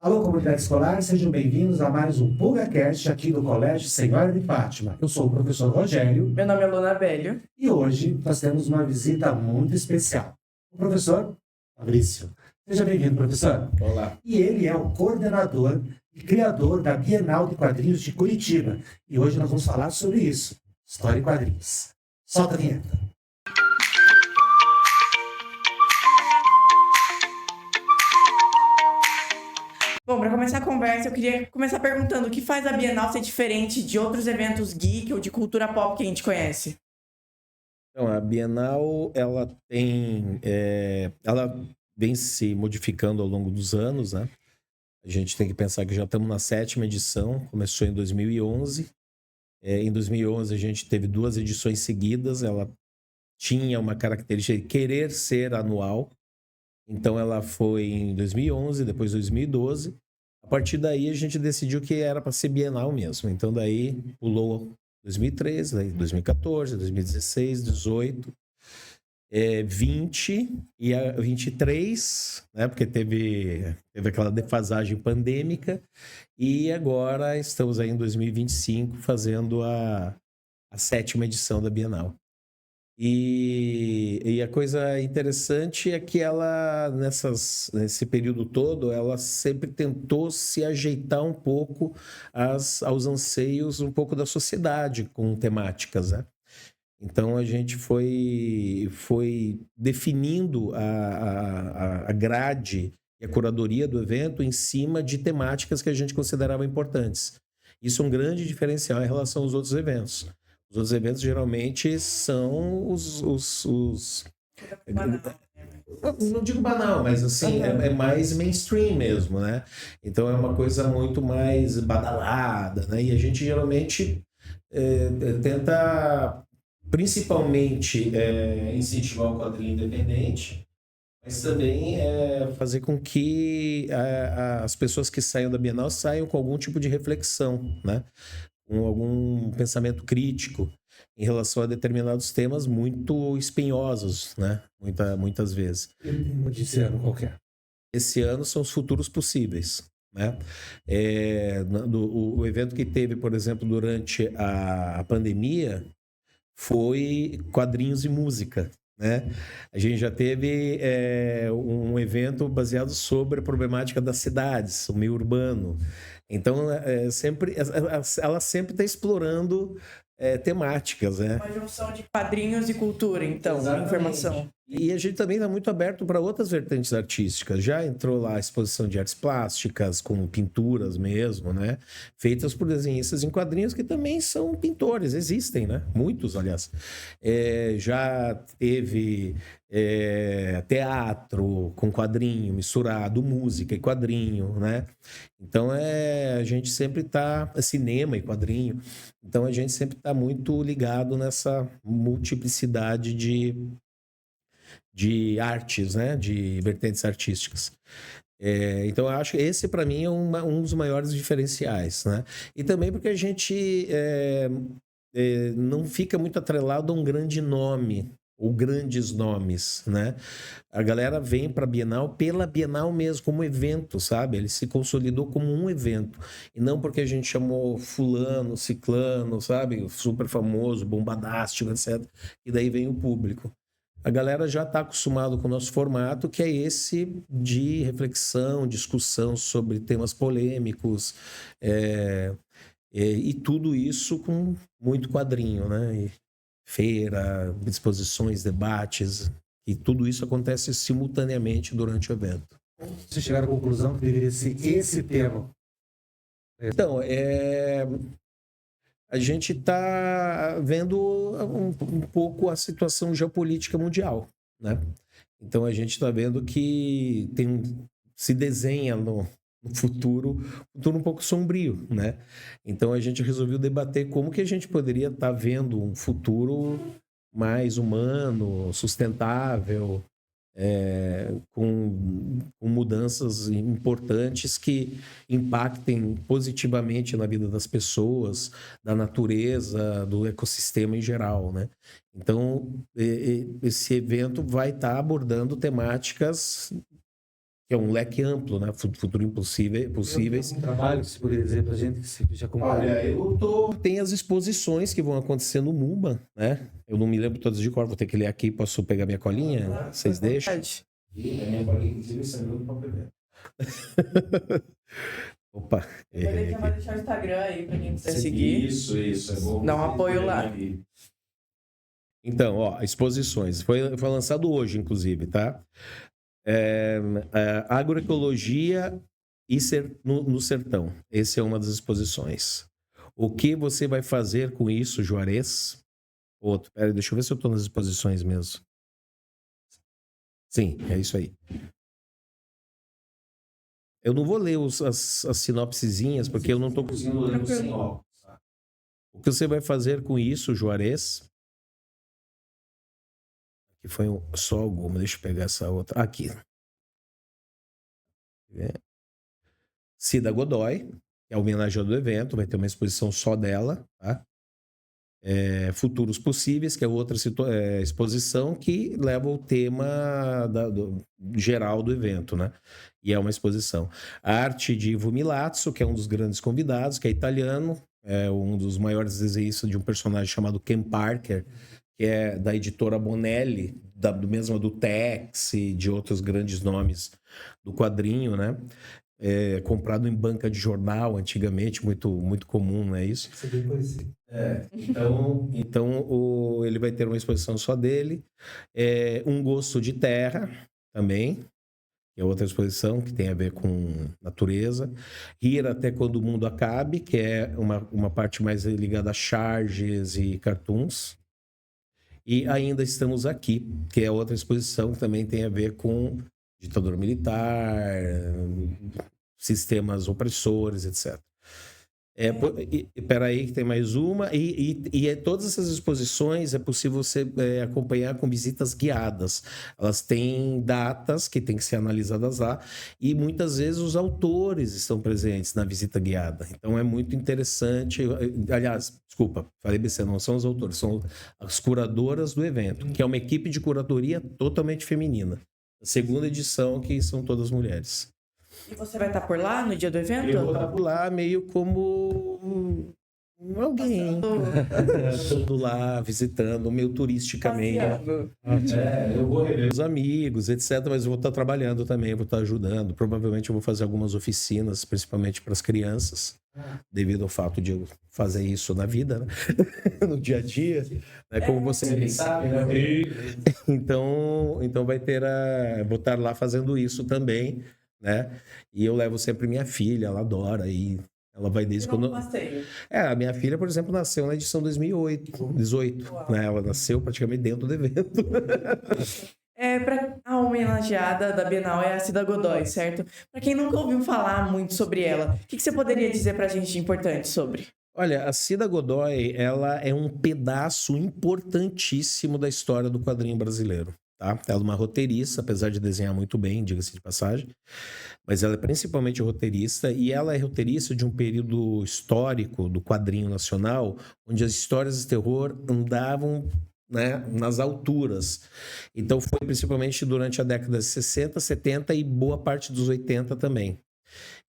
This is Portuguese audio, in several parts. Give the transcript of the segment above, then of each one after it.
Alô, comunidade escolar, sejam bem-vindos a mais um PulgaCast aqui do Colégio Senhora de Fátima. Eu sou o professor Rogério Meu nome é Luna Velho. e hoje nós temos uma visita muito especial. O professor Fabrício. Seja bem-vindo, professor. Olá. E ele é o coordenador e criador da Bienal de Quadrinhos de Curitiba. E hoje nós vamos falar sobre isso, história e quadrinhos. Solta a vinheta. Bom, para começar a conversa, eu queria começar perguntando o que faz a Bienal ser diferente de outros eventos geek ou de cultura pop que a gente conhece? Então, a Bienal, ela vem se modificando ao longo dos anos, né? A gente tem que pensar que já estamos na 7ª edição, começou em 2011. Em 2011 a gente teve 2 edições seguidas, ela tinha uma característica de querer ser anual. Então ela foi em 2011, depois 2012. A partir daí a gente decidiu que era para ser bienal mesmo. Então daí pulou 2013, daí 2014, 2016, 18, 20 e a 23, né? Porque teve aquela defasagem pandêmica. E agora estamos aí em 2025 fazendo a 7ª edição da Bienal. E a coisa interessante é que ela, nesse período todo, ela sempre tentou se ajeitar um pouco aos anseios um pouco da sociedade com temáticas, né? Então a gente foi definindo a grade e a curadoria do evento em cima de temáticas que a gente considerava importantes. Isso é um grande diferencial em relação aos outros eventos. Os outros eventos geralmente são não digo banal, mas assim, é mais mainstream mesmo, né? Então é uma coisa muito mais badalada, né? E a gente geralmente tenta principalmente incentivar o quadrinho independente, mas também fazer com que as pessoas que saiam da Bienal saiam com algum tipo de reflexão, né? Com algum pensamento crítico em relação a determinados temas muito espinhosos, né? Muitas vezes. Desse ano qualquer. Esse ano são os futuros possíveis, né? O evento que teve, por exemplo, durante a pandemia foi quadrinhos e música, né? A gente já teve um evento baseado sobre a problemática das cidades, o meio urbano. Então, ela sempre está explorando temáticas, né? Uma junção de quadrinhos e cultura, então, Exatamente. informação. E a gente também está muito aberto para outras vertentes artísticas. Já entrou lá a exposição de artes plásticas, com pinturas mesmo, né? Feitas por desenhistas em quadrinhos que também são pintores, existem, né? Muitos, aliás. Já teve teatro com quadrinho misturado, música e quadrinho, né? Então a gente sempre está cinema e quadrinho. Então a gente sempre está muito ligado nessa multiplicidade de artes, né? De vertentes artísticas. Então, eu acho que esse, para mim, é um dos maiores diferenciais, né? E também porque a gente não fica muito atrelado a um grande nome ou grandes nomes, né? A galera vem para a Bienal pela Bienal mesmo, como evento, sabe? Ele se consolidou como um evento. E não porque a gente chamou fulano, ciclano, sabe? Super famoso, bombadástico, etc. E daí vem o público. A galera já está acostumado com o nosso formato, que é esse de reflexão, discussão sobre temas polêmicos, e tudo isso com muito quadrinho, né? E feira, exposições, debates, e tudo isso acontece simultaneamente durante o evento. Vocês chegaram à conclusão que deveria ser esse tema? Então, a gente está vendo um pouco a situação geopolítica mundial, né? Então a gente está vendo que se desenha no futuro um pouco sombrio, né? Então a gente resolveu debater como que a gente poderia estar vendo um futuro mais humano, sustentável, com mudanças importantes que impactem positivamente na vida das pessoas, da natureza, do ecossistema em geral, né? Então, esse evento vai estar abordando temáticas que é um leque amplo, né? Futuro possíveis. Um trabalho que você poderia dizer pra gente que você já acompanhou. Tem as exposições que vão acontecer no MUMA, né? Eu não me lembro todas de cor, vou ter que ler aqui, posso pegar minha colinha? Vocês deixam? Minha colinha, inclusive, sangrando pra beber. Opa. Já vai deixar o Instagram aí pra quem quiser seguir. Isso. É bom. Dá um apoio lá. Então, ó, exposições. Foi lançado hoje, inclusive, tá? Agroecologia no sertão. Essa é uma das exposições. O que você vai fazer com isso, Juarez? Outro. Pera, deixa eu ver se eu estou nas exposições mesmo. Sim, é isso aí. Eu não vou ler as sinopsezinhas, porque eu não estou conseguindo ler sem óculos. O que você vai fazer com isso, Juarez? Aqui foi só alguma, deixa eu pegar essa outra. Aqui. Cida Godoy, que é a homenageada do evento, vai ter uma exposição só dela, tá? Futuros Possíveis, que é outra exposição que leva o tema geral do evento, né? E é uma exposição. A arte de Ivo Milazzo, que é um dos grandes convidados, que é italiano, é um dos maiores desenhistas de um personagem chamado Ken Parker, que é da editora Bonelli, mesmo do Tex e de outros grandes nomes do quadrinho, né? Comprado em banca de jornal antigamente, muito, muito comum, não é isso? Isso é bem conhecido. Então ele vai ter uma exposição só dele. Um Gosto de Terra, também, que é outra exposição que tem a ver com natureza. Rir Até Quando o Mundo Acabe, que é uma parte mais ligada a charges e cartoons. E Ainda Estamos Aqui, que é outra exposição que também tem a ver com ditadura militar, sistemas opressores, etc. Espera aí que tem mais uma. Todas essas exposições é possível você acompanhar com visitas guiadas. Elas têm datas que têm que ser analisadas lá e muitas vezes os autores estão presentes na visita guiada. Então é muito interessante. Aliás, desculpa, falei besteira, não são os autores, são as curadoras do evento, que é uma equipe de curadoria totalmente feminina. A segunda edição, que são todas mulheres. E você vai estar por lá no dia do evento? Eu vou estar por lá meio como alguém. Tudo lá, visitando, meio turisticamente. Eu vou rever os amigos, etc. Mas eu vou estar trabalhando também, vou estar ajudando. Provavelmente eu vou fazer algumas oficinas, principalmente para as crianças, devido ao fato de eu fazer isso na vida, né? No dia a dia. Né? Como você bem sabe, né? Então vai ter vou estar lá fazendo isso também. Né? E eu levo sempre minha filha, ela adora, e ela vai desde quando... A minha filha, por exemplo, nasceu na edição 2018, né? Ela nasceu praticamente dentro do evento. A homenageada da Bienal é a Cida Godoy, certo? Para quem nunca ouviu falar muito sobre ela, o que você poderia dizer pra gente de importante sobre? Olha, a Cida Godoy, ela é um pedaço importantíssimo da história do quadrinho brasileiro. Tá? Ela é uma roteirista, apesar de desenhar muito bem, diga-se de passagem, mas ela é principalmente roteirista, e ela é roteirista de um período histórico do quadrinho nacional, onde as histórias de terror andavam, né, nas alturas. Então foi principalmente durante a década de 60, 70 e boa parte dos 80 também.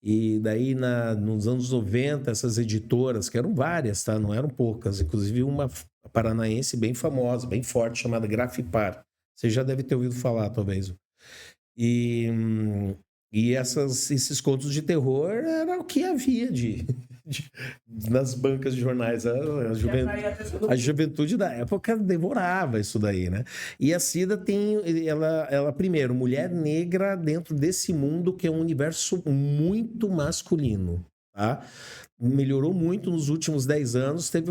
E daí, nos anos 90, essas editoras, que eram várias, tá? Não eram poucas, inclusive uma paranaense bem famosa, bem forte, chamada Grafipar. Você já deve ter ouvido falar, talvez. E esses contos de terror era o que havia nas bancas de jornais. A juventude da época devorava isso daí, né? E a Cida tem... Ela, primeiro, mulher negra dentro desse mundo que é um universo muito masculino, tá? Melhorou muito nos últimos 10 anos, teve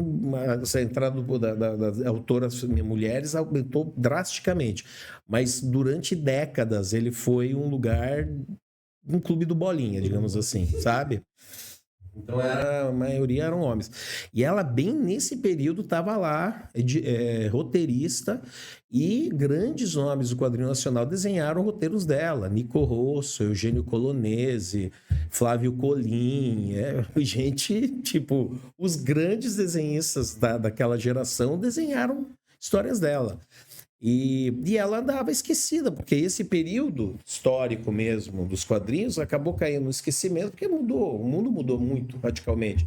essa entrada das autoras mulheres aumentou drasticamente, mas durante décadas ele foi um lugar, um clube do bolinha, digamos assim, sabe? Então a maioria eram homens. E ela, bem nesse período, estava lá, roteirista, e grandes nomes do quadrinho nacional desenharam roteiros dela. Nico Rosso, Eugênio Colonese, Flávio Colim. Gente, tipo, os grandes desenhistas daquela geração desenharam histórias dela. E ela andava esquecida, porque esse período histórico mesmo dos quadrinhos acabou caindo no esquecimento, porque mudou, o mundo mudou muito radicalmente.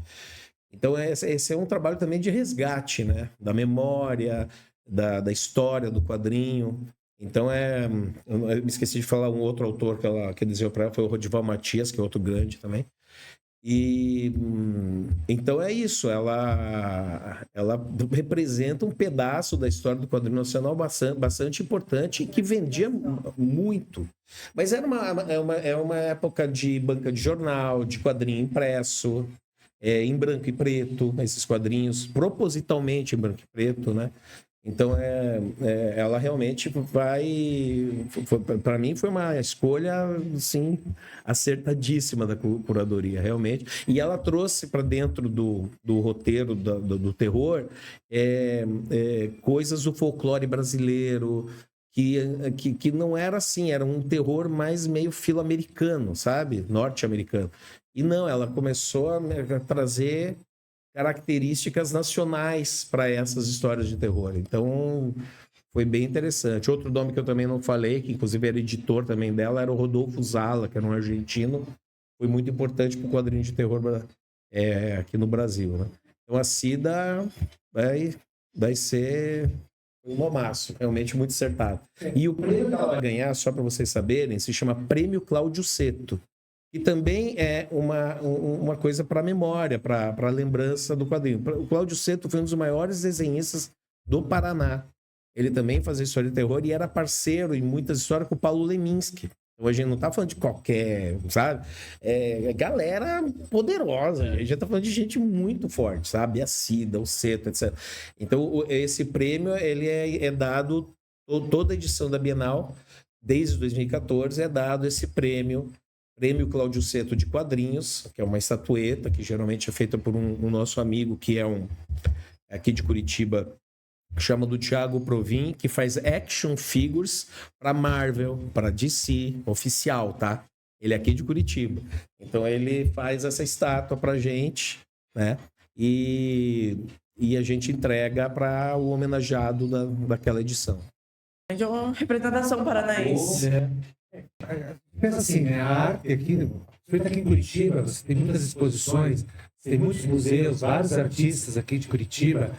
Então, esse é um trabalho também de resgate, né? Da memória, da história do quadrinho. Então, eu me esqueci de falar um outro autor que desenhou para ela, foi o Rodival Matias, que é outro grande também. E então é isso, ela representa um pedaço da história do quadrinho nacional bastante importante e que vendia muito. Mas era uma época de banca de jornal, de quadrinho impresso, em branco e preto, esses quadrinhos, propositalmente em branco e preto, né? Então, ela realmente para mim, foi uma escolha, assim, acertadíssima da curadoria, realmente. E ela trouxe para dentro do roteiro do terror coisas do folclore brasileiro, que não era assim, era um terror mais meio filo-americano, sabe? Norte-americano. E não, ela começou a trazer características nacionais para essas histórias de terror. Então, foi bem interessante. Outro nome que eu também não falei, que inclusive era editor também dela, era o Rodolfo Zala, que era um argentino. Foi muito importante para o quadrinho de terror aqui no Brasil, né? Então, a Cida vai ser um momaço, realmente muito acertado. E o prêmio que ela vai ganhar, só para vocês saberem, se chama Prêmio Cláudio Seto. E também é uma coisa para a memória, para a lembrança do quadrinho. O Cláudio Seto foi um dos maiores desenhistas do Paraná. Ele também fazia história de terror e era parceiro em muitas histórias com o Paulo Leminski. Então, a gente não está falando de qualquer, sabe? Galera poderosa. A gente está falando de gente muito forte, sabe? A Cida, o Seto, etc. Então, esse prêmio ele é dado, toda edição da Bienal, desde 2014, é dado esse Prêmio Cláudio Seto de quadrinhos, que é uma estatueta que geralmente é feita por um nosso amigo que é aqui de Curitiba, chama do Thiago Provin, que faz action figures para Marvel, para DC, oficial, tá? Ele é aqui de Curitiba. Então ele faz essa estátua pra gente, né? E a gente entrega para o homenageado daquela edição. De uma representação paranaense. Pensa assim, né? A arte aqui, feita aqui em Curitiba, você tem muitas exposições, você tem muitos museus, vários artistas aqui de Curitiba.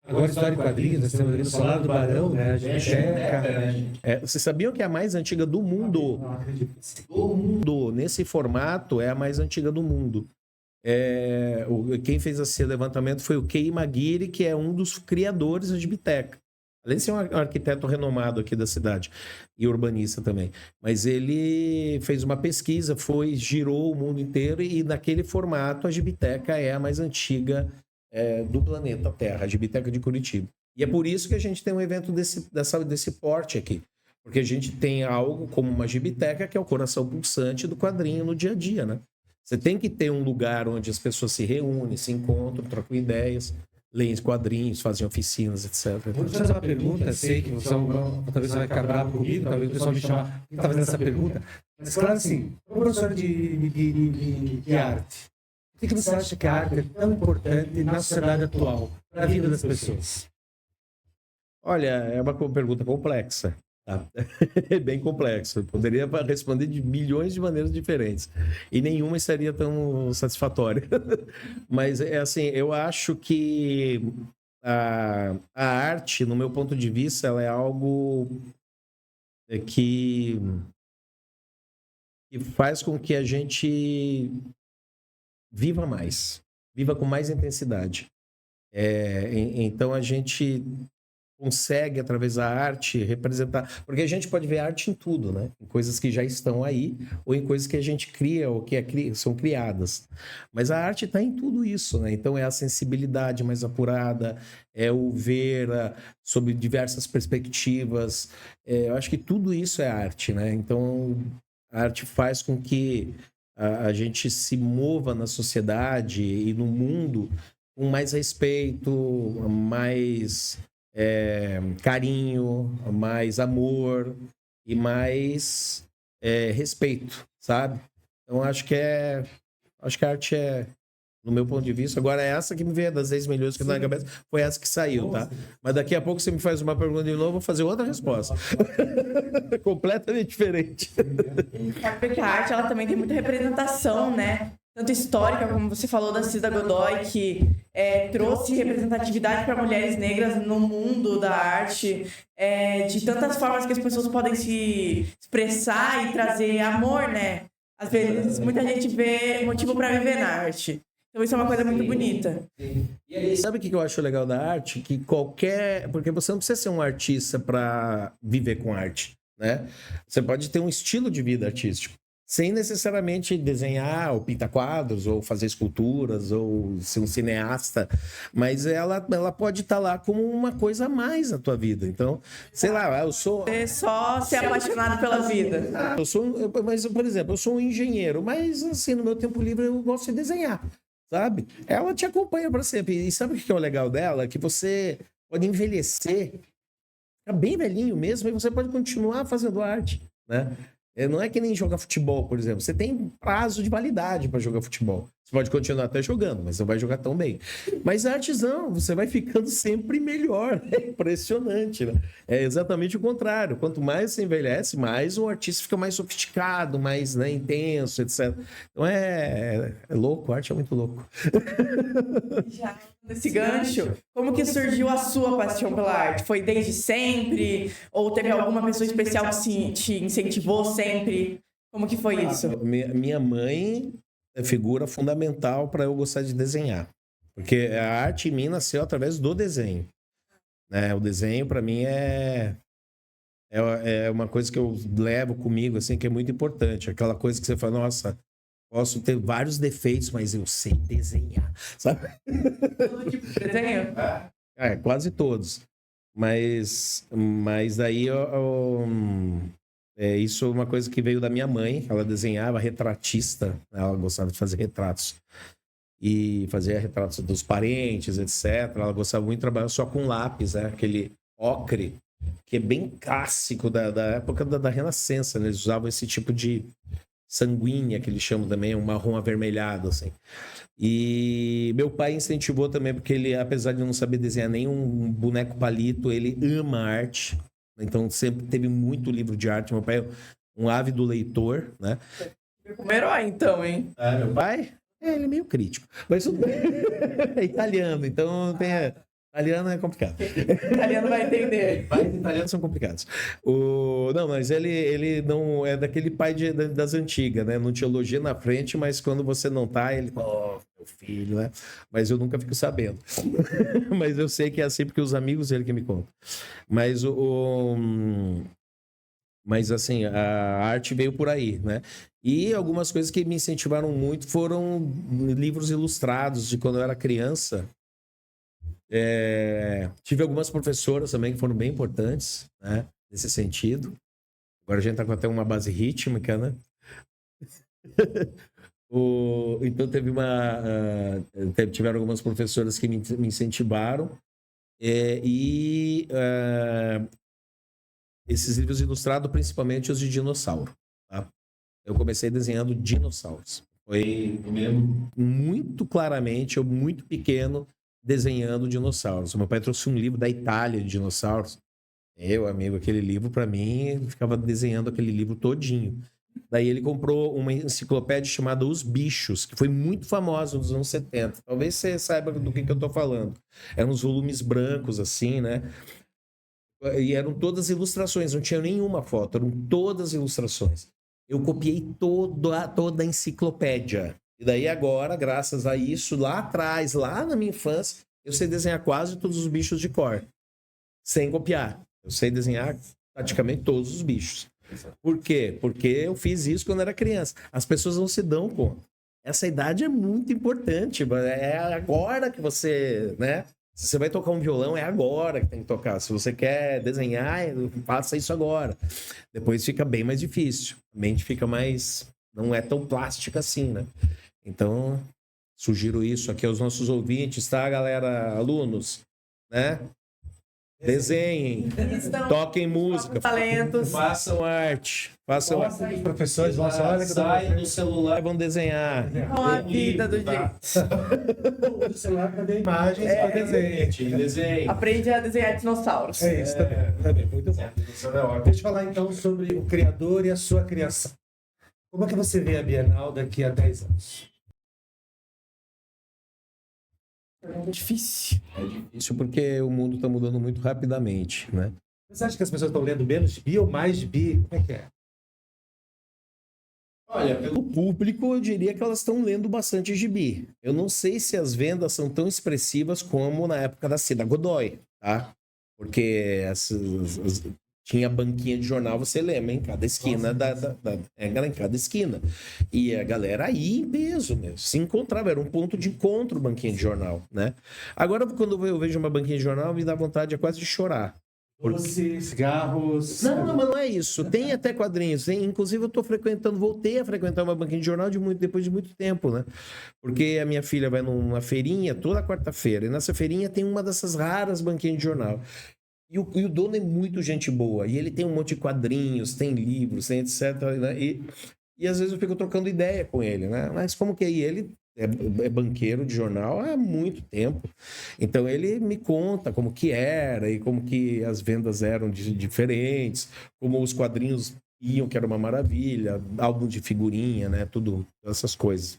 Agora, história de quadrinhos, nós estamos ali no Solar do Barão, né? A Gibiteca. Vocês sabiam que é a mais antiga do mundo? Do mundo. Nesse formato, é a mais antiga do mundo. Quem fez esse levantamento foi o Kei Maguire, que é um dos criadores da Gibiteca. Além de ser um arquiteto renomado aqui da cidade e urbanista também. Mas ele fez uma pesquisa, girou o mundo inteiro e naquele formato a Gibiteca é a mais antiga do planeta Terra, a Gibiteca de Curitiba. E é por isso que a gente tem um evento desse porte aqui. Porque a gente tem algo como uma Gibiteca, que é o coração pulsante do quadrinho no dia a dia, né? Você tem que ter um lugar onde as pessoas se reúnem, se encontram, trocam ideias, leem quadrinhos, fazem oficinas, etc. Vou te fazer uma pergunta, sei que talvez você vai ficar bravo comigo, talvez o pessoal me chame que está fazendo essa pergunta, mas claro assim, como professor de arte, por que você acha que a arte é tão importante na sociedade atual, para a vida das pessoas? Olha, é uma pergunta complexa. Tá? É bem complexo. Eu poderia responder de milhões de maneiras diferentes. E nenhuma estaria tão satisfatória. Mas, assim, eu acho que a arte, no meu ponto de vista, ela é algo que faz com que a gente viva mais. Viva com mais intensidade. Então, a gente consegue, através da arte, representar... Porque a gente pode ver arte em tudo, né? Em coisas que já estão aí, ou em coisas que a gente cria, ou que são criadas. Mas a arte está em tudo isso, né? Então, é a sensibilidade mais apurada, é o ver sob diversas perspectivas. Eu acho que tudo isso é arte, né? Então, a arte faz com que a gente se mova na sociedade e no mundo com mais respeito, mais... carinho, mais amor e mais respeito, sabe? Então acho que a arte no meu ponto de vista. Agora, essa que me veio das 10 milhões que tá na cabeça, foi essa que saiu, tá? Mas daqui a pouco você me faz uma pergunta de novo, eu vou fazer outra resposta. Completamente diferente. Porque a arte, ela também tem muita representação, né? Tanto histórica, como você falou da Cida Godoy, que trouxe representatividade para mulheres negras no mundo da arte, de tantas formas que as pessoas podem se expressar e trazer amor, né? Às vezes, muita gente vê motivo para viver na arte. Então, isso é uma coisa muito bonita. E aí, sabe o que eu acho legal da arte? Que porque você não precisa ser um artista para viver com arte, né? Você pode ter um estilo de vida artístico, sem necessariamente desenhar ou pintar quadros, ou fazer esculturas, ou ser um cineasta, mas ela pode estar lá como uma coisa a mais na tua vida. Então, sei lá, eu sou... Você só ser apaixonado pela vida. Mas, por exemplo, eu sou um engenheiro, mas assim, no meu tempo livre eu gosto de desenhar, sabe? Ela te acompanha para sempre. E sabe o que é o legal dela? Que você pode envelhecer, ficar bem velhinho mesmo, e você pode continuar fazendo arte, né? Não é que nem jogar futebol, por exemplo. Você tem prazo de validade para jogar futebol. Você pode continuar até jogando, mas não vai jogar tão bem. Mas a arte não, você vai ficando sempre melhor. É impressionante, né? É exatamente o contrário. Quanto mais você envelhece, mais o artista fica mais sofisticado, mais, né, intenso, etc. Então é louco, a arte é muito louco. Já nesse gancho, como que surgiu a sua paixão pela arte? Foi desde sempre? Ou teve alguma pessoa especial que te incentivou sempre? Como que foi isso? Minha mãe é figura fundamental para eu gostar de desenhar. Porque a arte em mim nasceu através do desenho. Né? O desenho, para mim, é uma coisa que eu levo comigo, assim, que é muito importante. Aquela coisa que você fala, nossa, posso ter vários defeitos, mas eu sei desenhar, sabe? Todo tipo de desenho? Quase todos. Mas daí isso é uma coisa que veio da minha mãe. Ela desenhava retratista, ela gostava de fazer retratos. E fazia retratos dos parentes, etc. Ela gostava muito de trabalhar só com lápis, né? Aquele ocre, que é bem clássico da época da Renascença, né? Eles usavam esse tipo de sanguínea, que eles chamam também, um marrom avermelhado, assim. E meu pai incentivou também, porque ele, apesar de não saber desenhar nenhum boneco palito, ele ama arte. Então, sempre teve muito livro de arte. Meu pai é um ávido leitor, né? Um herói, então, hein? Meu pai? Ele é meio crítico. Mas tudo bem. É italiano, então italiano é complicado. Italiano vai entender. Pais italianos são complicados. Não, mas ele não é daquele pai das antigas, né? Não te elogia na frente, mas quando você não tá, ele fala, meu filho, né? Mas eu nunca fico sabendo. Mas eu sei que é assim porque os amigos dele que me contam. Mas assim, a arte veio por aí, né? E algumas coisas que me incentivaram muito foram livros ilustrados de quando eu era criança. Tive algumas professoras também que foram bem importantes, né? Nesse sentido. Agora a gente tá com até uma base rítmica, né? Então tiveram algumas professoras que me incentivaram. Esses livros ilustrados, principalmente os de dinossauro, tá? Eu comecei desenhando dinossauros. Eu me lembro muito claramente, eu muito pequeno, desenhando dinossauros. Meu pai trouxe um livro da Itália de dinossauros. Amigo, aquele livro, para mim, eu ficava desenhando aquele livro todinho. Daí ele comprou uma enciclopédia chamada Os Bichos, que foi muito famosa nos anos 70. Talvez você saiba do que eu tô falando. Eram uns volumes brancos, assim, né? E eram todas ilustrações, não tinha nenhuma foto, eram todas ilustrações. Eu copiei toda a enciclopédia. E daí agora, graças a isso, lá atrás, lá na minha infância, eu sei desenhar quase todos os bichos de cor. Sem copiar. Eu sei desenhar praticamente todos os bichos. Por quê? Porque eu fiz isso quando era criança. As pessoas não se dão conta. Essa idade é muito importante. É agora que você, né? Se você vai tocar um violão, é agora que tem que tocar. Se você quer desenhar, faça isso agora. Depois fica bem mais difícil. A mente fica mais... Não é tão plástica assim, né? Então, sugiro isso aqui aos nossos ouvintes, tá, galera? Alunos, né? Desenhem, Estão toquem música, talentos. façam arte. Façam arte. Os professores vão assim, olha que eu tô Saiam do celular e vão desenhar. Com a vida do jeito. o celular para ver imagens para desenho. Desenho. Aprende a desenhar dinossauros. É isso também, muito bom. Deixa eu falar então sobre o criador e a sua criação. Como é que você vê a Bienal daqui a 10 anos? É difícil. É difícil porque o mundo está mudando muito rapidamente, né? Você acha que as pessoas estão lendo menos de bi ou mais de bi? Como é que é? Olha, pelo público, eu diria que elas estão lendo bastante gibi. Eu não sei se as vendas são tão expressivas como na época da Cida Godoy, tá? Porque tinha banquinha de jornal, você lembra, em cada esquina em cada esquina. E a galera aí em peso mesmo, se encontrava, era um ponto de encontro, banquinha de jornal, né? Agora, quando eu vejo uma banquinha de jornal, me dá vontade quase de chorar. Doce, cigarros... Não, mas não é isso. Tem até quadrinhos. Inclusive, eu tô voltei a frequentar uma banquinha de jornal depois de muito tempo, né? Porque a minha filha vai numa feirinha toda quarta-feira. E nessa feirinha tem uma dessas raras banquinhas de jornal. E o dono é muito gente boa. E ele tem um monte de quadrinhos, tem livros, tem etc. Né? E às vezes eu fico trocando ideia com ele, né? Mas como que é? E ele é banqueiro de jornal há muito tempo. Então ele me conta como que era e como que as vendas eram diferentes, como os quadrinhos iam, que era uma maravilha, álbum de figurinha, né? Tudo, essas coisas.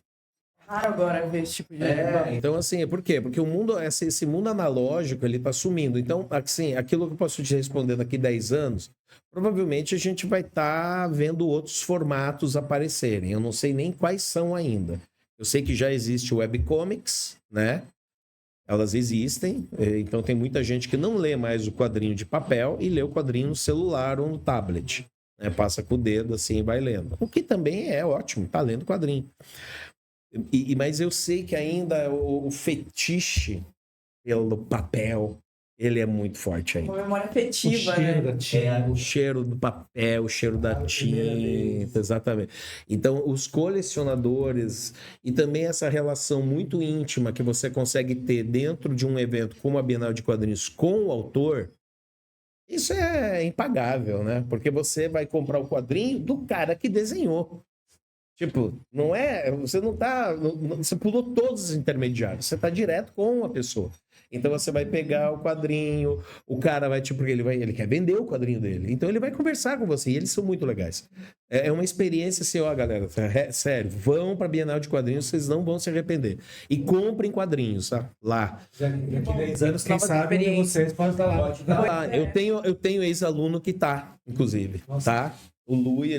Raro agora ver esse tipo de... Então, assim, por quê? Porque o mundo, esse mundo analógico, ele tá sumindo. Então, assim, aquilo que eu posso te responder daqui 10 anos, provavelmente a gente vai estar vendo outros formatos aparecerem. Eu não sei nem quais são ainda. Eu sei que já existe o webcomics, né? Elas existem, então tem muita gente que não lê mais o quadrinho de papel e lê o quadrinho no celular ou no tablet, né? Passa com o dedo assim e vai lendo. O que também é ótimo, tá lendo quadrinho. Mas eu sei que ainda o fetiche pelo papel, ele é muito forte ainda. Uma memória afetiva, o cheiro né? da tinta. O cheiro do papel, o cheiro da tinta, exatamente. Então, os colecionadores e também essa relação muito íntima que você consegue ter dentro de um evento como a Bienal de Quadrinhos com o autor, isso é impagável, né? Porque você vai comprar o quadrinho do cara que desenhou. Tipo, não é... Você não tá... Você pulou todos os intermediários. Você tá direto com a pessoa. Então você vai pegar o quadrinho, o cara vai, tipo, ele quer vender o quadrinho dele. Então ele vai conversar com você e eles são muito legais. É uma experiência assim, ó, galera, sério, vão pra Bienal de Quadrinhos, vocês não vão se arrepender. E comprem quadrinhos, tá? Lá. Daqui a 10 anos, quem Novas sabe experiências. vocês podem estar lá. Ah, eu tenho ex-aluno que tá, inclusive, tá? O Lui,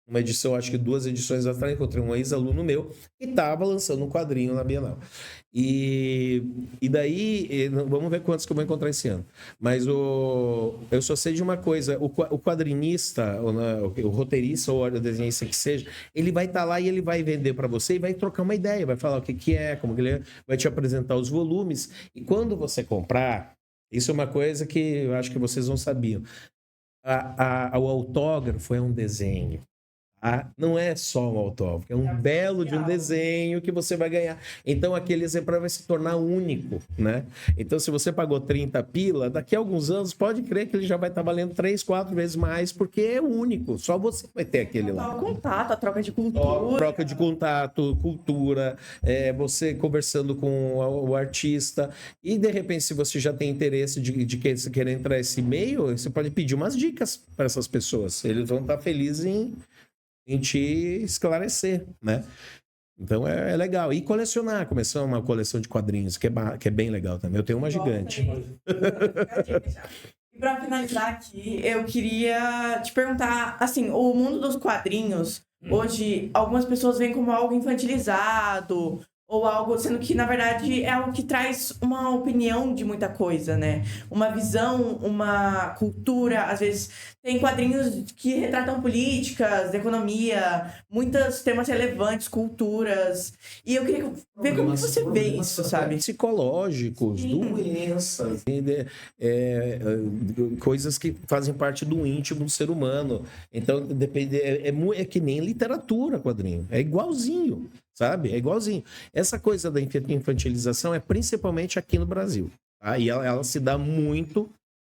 numa edição, acho que 2 edições atrás, encontrei um ex-aluno meu que estava lançando um quadrinho na Bienal. E daí, vamos ver quantos que eu vou encontrar esse ano. Mas eu só sei de uma coisa, o quadrinista, o roteirista ou o desenhista que seja, ele vai estar lá e ele vai vender para você e vai trocar uma ideia, vai falar o que é, como que ele é, vai te apresentar os volumes. E quando você comprar, isso é uma coisa que eu acho que vocês não sabiam. O autógrafo é um desenho. Não é só um autógrafo, é um belo de um desenho que você vai ganhar. Então aquele exemplar vai se tornar único, né? Então se você pagou 30 pila, daqui a alguns anos pode crer que ele já vai estar valendo 3, 4 vezes mais, porque é único, só você vai ter aquele lá. O contato, a troca de cultura. Troca de contato, cultura, você conversando com o artista. E de repente, se você já tem interesse de querer entrar nesse meio, você pode pedir umas dicas para essas pessoas. Eles vão estar felizes em te esclarecer, né? Então é legal. E começar uma coleção de quadrinhos, que é bem legal também. Eu tenho uma gigante. E para finalizar aqui, eu queria te perguntar, assim, o mundo dos quadrinhos, hoje, algumas pessoas veem como algo infantilizado, ou algo, sendo que, na verdade, é algo que traz uma opinião de muita coisa, né? Uma visão, uma cultura, às vezes tem quadrinhos que retratam políticas, economia, muitos temas relevantes, culturas. E eu queria ver como você vê isso, sabe? Psicológicos, doenças, coisas que fazem parte do íntimo do ser humano. Então, depende, é que nem literatura, quadrinho. É igualzinho. Sabe? É igualzinho. Essa coisa da infantilização é principalmente aqui no Brasil. tá? E ela se dá muito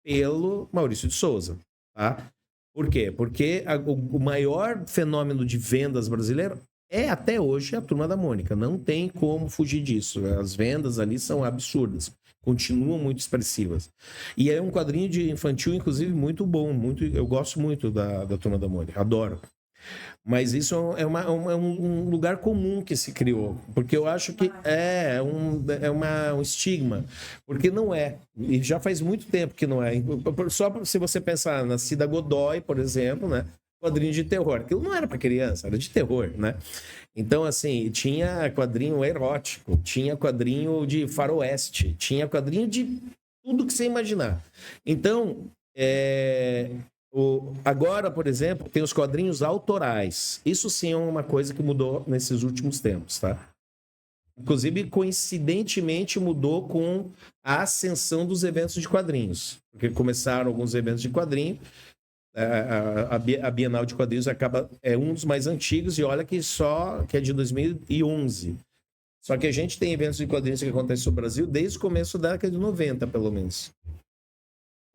pelo Maurício de Souza, tá? Por quê? Porque o maior fenômeno de vendas brasileiro é até hoje a Turma da Mônica. Não tem como fugir disso. As vendas ali são absurdas. Continuam muito expressivas. E é um quadrinho de infantil, inclusive, muito bom. Eu gosto muito da Turma da Mônica. Adoro. Mas isso é um lugar comum que se criou. Porque eu acho que é um estigma. Porque não é. E já faz muito tempo que não é. Só se você pensar na Cida Godoy, por exemplo, né? Quadrinho de terror. Aquilo não era para criança, era de terror, né? Então, assim, tinha quadrinho erótico, tinha quadrinho de faroeste, tinha quadrinho de tudo que você imaginar. Então, agora, por exemplo, tem os quadrinhos autorais. Isso sim é uma coisa que mudou nesses últimos tempos, tá? Inclusive, coincidentemente, mudou com a ascensão dos eventos de quadrinhos. Porque começaram alguns eventos de quadrinho. A Bienal de Quadrinhos é um dos mais antigos, e olha que é de 2011. Só que a gente tem eventos de quadrinhos que acontecem no Brasil desde o começo da década de 90, pelo menos.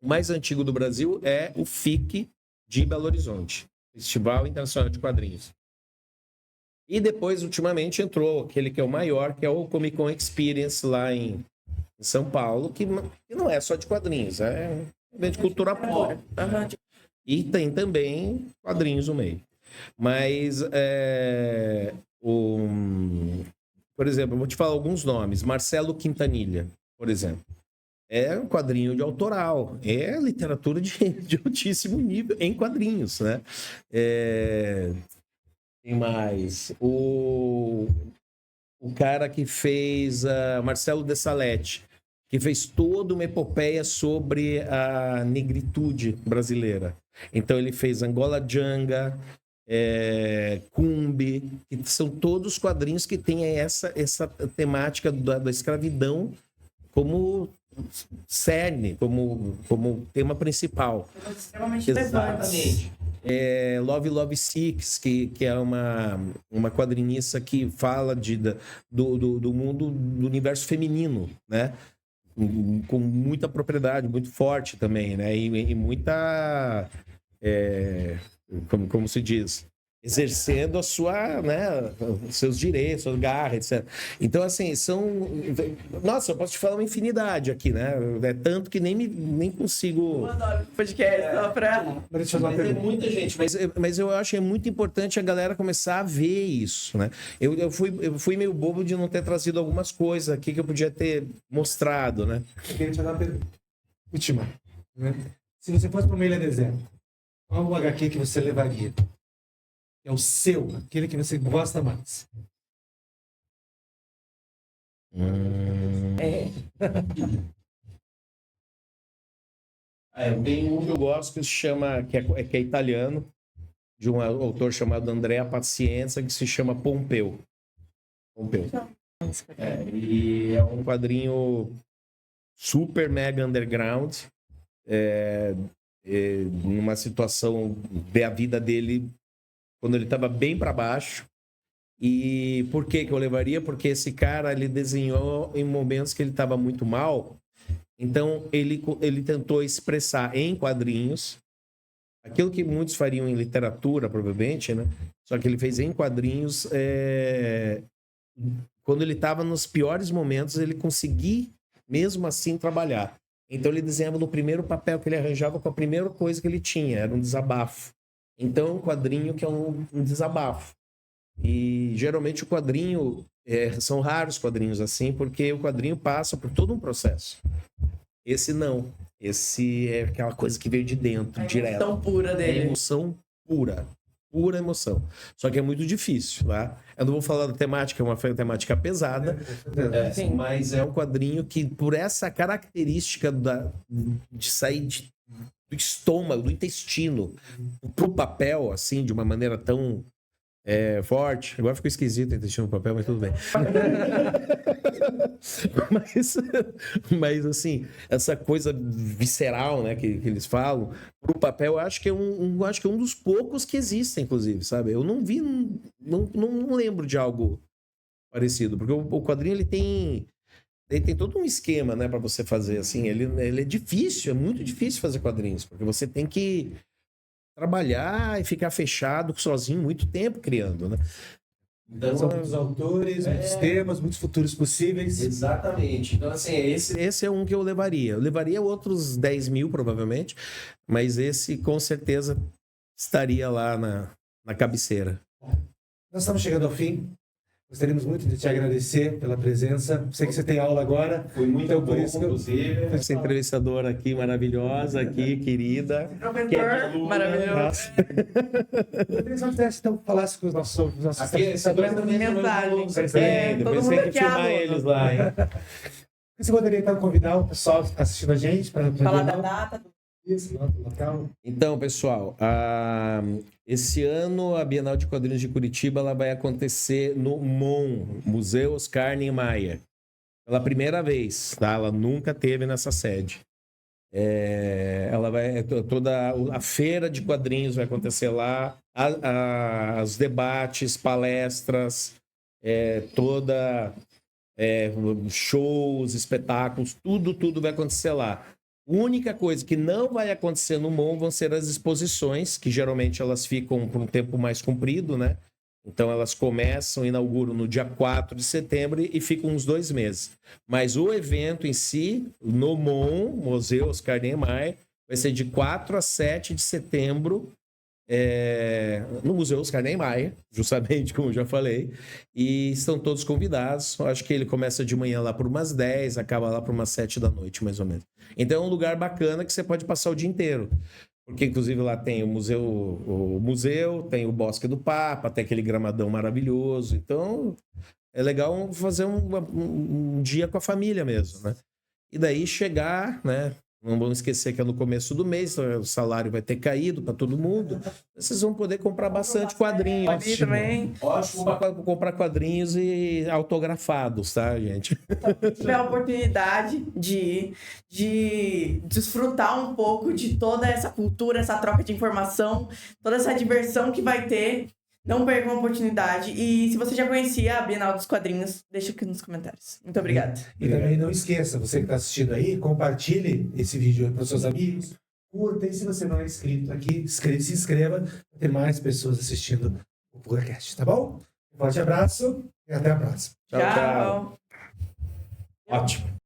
O mais antigo do Brasil é o FIC de Belo Horizonte, Festival Internacional de Quadrinhos. E depois, ultimamente, entrou aquele que é o maior, que é o Comic Con Experience lá em São Paulo, que não é só de quadrinhos, é um evento de cultura pop. E tem também quadrinhos no meio. Mas, por exemplo, eu vou te falar alguns nomes. Marcelo Quintanilha, por exemplo. É um quadrinho de autoral. É literatura de altíssimo nível em quadrinhos, né? Tem mais. O cara que fez Marcelo de Salete, que fez toda uma epopeia sobre a negritude brasileira. Então ele fez Angola Janga, Cumbi, que são todos quadrinhos que têm essa temática da escravidão como cerne, como tema principal. Extremamente Exatamente. Love Love Six, que é uma quadrinista que fala do mundo, do universo feminino, né? Com muita propriedade, muito forte também, né? E muita, como se diz, exercendo os seus direitos, suas garras, etc. Então, assim, nossa, eu posso te falar uma infinidade aqui, né? É tanto que nem consigo... Eu adoro podcast, só pra... Mas tem muita gente, mas eu acho que é muito importante a galera começar a ver isso, né? Eu fui meio bobo de não ter trazido algumas coisas aqui que eu podia ter mostrado, né? Eu queria te dar uma pergunta. Última. Né? Se você fosse para uma ilha deserta, qual o HQ que você levaria? É o seu, aquele que você gosta mais. Tem um que eu gosto que se chama, que é italiano, de um autor chamado Andrea Pazienza, que se chama Pompeu. E é um quadrinho super mega underground, numa situação da vida dele quando ele estava bem para baixo. E por que eu levaria? Porque esse cara, ele desenhou em momentos que ele estava muito mal. Então, ele tentou expressar em quadrinhos aquilo que muitos fariam em literatura, provavelmente, né? Só que ele fez em quadrinhos. Quando ele estava nos piores momentos, ele conseguia, mesmo assim, trabalhar. Então, ele desenhava no primeiro papel que ele arranjava com a primeira coisa que ele tinha. Era um desabafo. Então, um quadrinho que é um desabafo. E, geralmente, o quadrinho... são raros quadrinhos assim, porque o quadrinho passa por todo um processo. Esse não. Esse é aquela coisa que veio de dentro, direto. A emoção pura dele. É emoção pura. Pura emoção. Só que é muito difícil, tá? Eu não vou falar da temática, é uma temática pesada. Mas é um quadrinho que, por essa característica de sair do estômago, do intestino, pro papel, assim, de uma maneira tão forte. Agora ficou esquisito o intestino no papel, mas tudo bem. mas assim, essa coisa visceral, né, que eles falam, pro papel, eu acho que é um dos poucos que existem, inclusive, sabe? Eu não vi, não lembro de algo parecido, porque o quadrinho, ele tem Daí tem todo um esquema, né, para você fazer, assim, ele é difícil, é muito difícil fazer quadrinhos, porque você tem que trabalhar e ficar fechado sozinho muito tempo criando, né? Então, são muitos autores, muitos temas, muitos futuros possíveis. Exatamente. Então, assim, esse é um que eu levaria. Eu levaria outros 10 mil, provavelmente, mas esse, com certeza, estaria lá na cabeceira. Nós estamos chegando ao fim. Gostaríamos muito de te agradecer pela presença. Sei que você tem aula agora. Foi muito então, bom, por isso que inclusive. Essa entrevistadora aqui, maravilhosa, aqui, querida. Professor, maravilhoso. Eu queria que então falasse com os nossos Mensagem. Depois tem que filmar eles lá, hein? Você poderia então convidar o pessoal que está assistindo a gente para falar da data. Isso, local. Então, pessoal, esse ano a Bienal de Quadrinhos de Curitiba ela vai acontecer no MON, Museu Oscar Niemeyer, pela primeira vez, tá? Ela nunca teve nessa sede. Ela vai toda a feira de quadrinhos vai acontecer lá, os debates, palestras, shows, espetáculos, tudo vai acontecer lá. A única coisa que não vai acontecer no MON vão ser as exposições, que geralmente elas ficam por um tempo mais comprido, né? Então elas inauguram no dia 4 de setembro e ficam uns 2 meses. Mas o evento em si, no MON, Museu Oscar Niemeyer, vai ser de 4 a 7 de setembro, no Museu Oscar Niemeyer, justamente como eu já falei, e estão todos convidados. Eu acho que ele começa de manhã lá por umas 10, acaba lá por umas 7 da noite, mais ou menos. Então é um lugar bacana que você pode passar o dia inteiro, porque inclusive lá tem o museu, tem o Bosque do Papa, tem aquele gramadão maravilhoso. Então é legal fazer um dia com a família mesmo, né? E daí chegar, né? Não vamos esquecer que é no começo do mês, o salário vai ter caído para todo mundo. Vocês vão poder comprar bastante quadrinhos. Ótimo. Também. Ótimo para comprar quadrinhos e autografados, tá, gente? Se tiver a oportunidade de desfrutar um pouco de toda essa cultura, essa troca de informação, toda essa diversão que vai ter, não percam a oportunidade. E se você já conhecia a Bienal dos Quadrinhos, deixa aqui nos comentários. Muito obrigada. E também não esqueça, você que está assistindo aí, compartilhe esse vídeo para os seus amigos, curta, e se você não é inscrito aqui, se inscreva para ter mais pessoas assistindo o PugaCast, tá bom? Um forte abraço e até a próxima. Tchau. Ótimo.